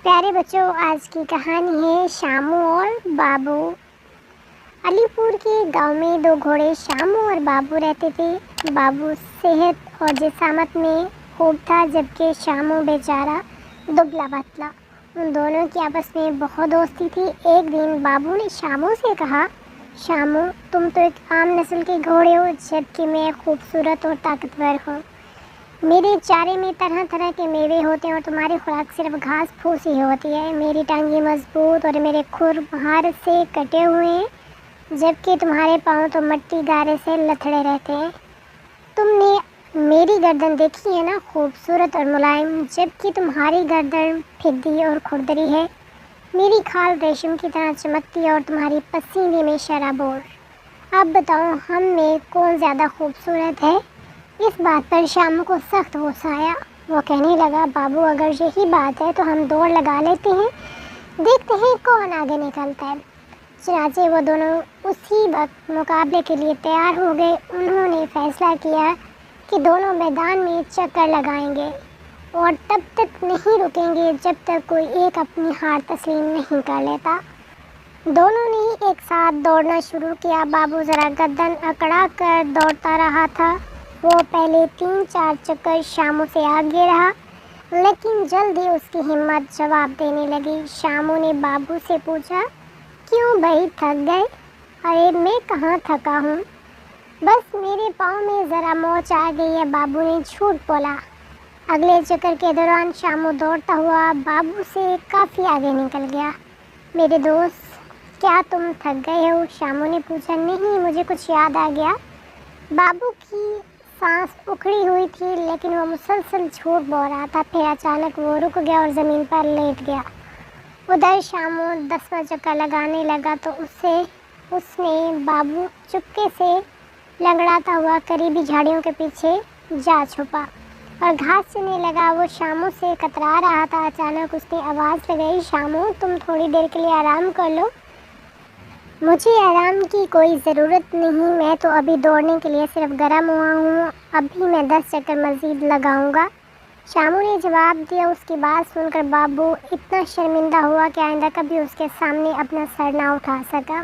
پیارے بچوں، آج کی کہانی ہے شامو اور بابو۔ علی پور کے گاؤں میں دو گھوڑے شامو اور بابو رہتے تھے۔ بابو صحت اور جسامت میں خوب تھا، جبکہ شامو بیچارہ دبلا پتلا۔ ان دونوں کی آپس میں بہت دوستی تھی۔ ایک دن بابو نے شامو سے کہا، شامو، تم تو ایک عام نسل کے گھوڑے ہو، جبکہ میں خوبصورت اور طاقتور ہوں۔ میرے چارے میں طرح طرح کے میوے ہوتے ہیں اور تمہاری خوراک صرف گھاس پھوس ہی ہوتی ہے۔ میری ٹانگیں مضبوط اور میرے کھر مہارت سے کٹے ہوئے ہیں، جبکہ تمہارے پاؤں تو مٹی گارے سے لتھڑے رہتے ہیں۔ تم نے میری گردن دیکھی ہے نا، خوبصورت اور ملائم، جبکہ تمہاری گردن پھدی اور کھردری ہے۔ میری کھال ریشم کی طرح چمکتی ہے اور تمہاری پسینے میں شرابور۔ اب بتاؤ، ہم میں کون زیادہ خوبصورت ہے؟ اس بات پر شامو کو سخت غصہ آیا۔ وہ کہنے لگا، بابو، اگر یہی بات ہے تو ہم دوڑ لگا لیتے ہیں، دیکھتے ہیں کون آگے نکلتا ہے۔ چنانچہ وہ دونوں اسی وقت مقابلے کے لیے تیار ہو گئے۔ انہوں نے فیصلہ کیا کہ دونوں میدان میں چکر لگائیں گے اور تب تک نہیں رکیں گے جب تک کوئی ایک اپنی ہار تسلیم نہیں کر لیتا۔ دونوں نے ایک ساتھ دوڑنا شروع کیا۔ بابو ذرا گردن اکڑا کر دوڑتا رہا تھا۔ وہ پہلے 3-4 چکر شامو سے آگے رہا، لیکن جلد ہی اس کی ہمت جواب دینے لگی۔ شامو نے بابو سے پوچھا، کیوں بھائی، تھک گئے؟ ارے میں کہاں تھکا ہوں، بس میرے پاؤں میں ذرا موچ آ گئی ہے، بابو نے جھوٹ بولا۔ اگلے چکر کے دوران شامو دوڑتا ہوا بابو سے کافی آگے نکل گیا۔ میرے دوست، کیا تم تھک گئے ہو؟ شامو نے پوچھا۔ نہیں، مجھے کچھ یاد آ گیا۔ بابو کی سانس اکھڑی ہوئی تھی، لیکن وہ مسلسل جھوٹ بول رہا تھا۔ پھر اچانک وہ رک گیا اور زمین پر لیٹ گیا۔ ادھر شامو 10واں چکر لگانے لگا تو اس نے بابو چپکے سے لنگڑاتا ہوا قریبی جھاڑیوں کے پیچھے جا چھپا اور گھاس چرنے لگا۔ وہ شامو سے کترا رہا تھا۔ اچانک اس نے آواز لگائی، شامو، تم تھوڑی دیر کے لیے آرام کر لو۔ مجھے آرام کی کوئی ضرورت نہیں، میں تو ابھی دوڑنے کے لیے صرف گرم ہوا ہوں، ابھی میں 10 چکر مزید لگاؤں گا، شامو نے جواب دیا۔ اس کی بات سن کر بابو اتنا شرمندہ ہوا کہ آئندہ کبھی اس کے سامنے اپنا سر نہ اٹھا سکا۔